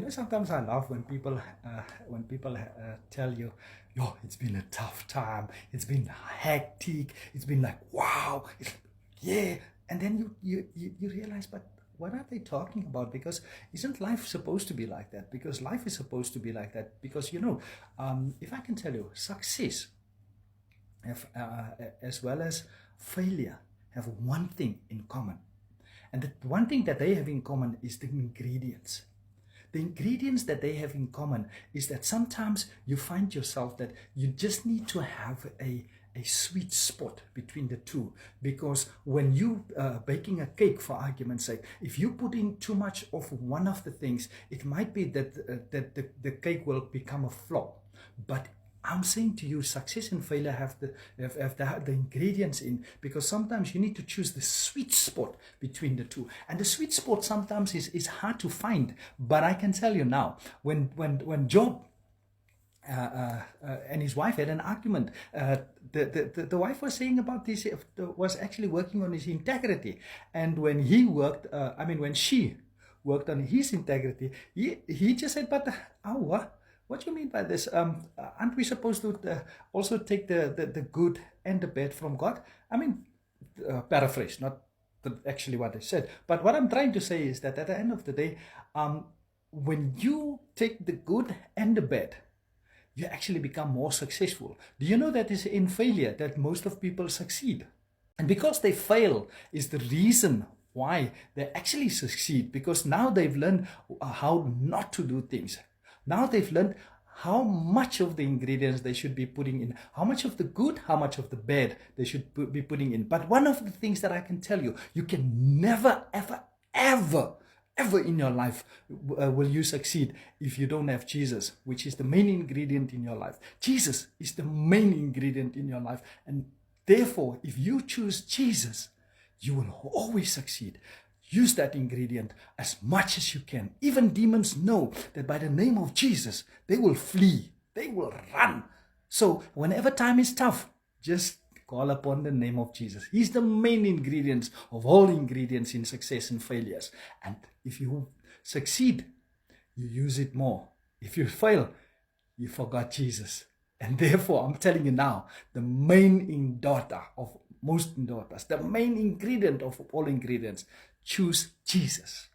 Sometimes I laugh when people tell you, "Yo, it's been a tough time. It's been hectic. It's been like wow, yeah." And then you realize, but what are they talking about? Because isn't life supposed to be like that? Because life is supposed to be like that. Because if I can tell you, success as well as failure have one thing in common, and the one thing that they have in common is the ingredients. The ingredients that they have in common is that sometimes you find yourself that you just need to have a sweet spot between the two, because when you baking a cake, for argument's sake, if you put in too much of one of the things, it might be that the cake will become a flop. But I'm saying to you, success and failure have the ingredients in, because sometimes you need to choose the sweet spot between the two. And the sweet spot sometimes is hard to find. But I can tell you now, when Job and his wife had an argument. The wife was saying about this, was actually working on his integrity. And when when she worked on his integrity, he just said, but what do you mean by this? Aren't we supposed to also take the good and the bad from God? Paraphrase, not actually what I said. But what I'm trying to say is that at the end of the day, when you take the good and the bad, you actually become more successful. Do you know that it's in failure that most of people succeed? And because they fail is the reason why they actually succeed, because now they've learned how not to do things. Now they've learned how much of the ingredients they should be putting in, how much of the good, how much of the bad they should be putting in. But one of the things that I can tell you, you can never, ever, ever in your life will you succeed if you don't have Jesus, which is the main ingredient in your life. Jesus is the main ingredient in your life. And therefore, if you choose Jesus, you will always succeed. Use that ingredient as much as you can. Even demons know that by the name of Jesus, they will flee. They will run. So whenever time is tough, just call upon the name of Jesus. He's the main ingredients of all ingredients in success and failures. And if you succeed, you use it more. If you fail, you forgot Jesus. And therefore, I'm telling you now, the main daughter of most daughters, the main ingredient of all ingredients, choose Jesus.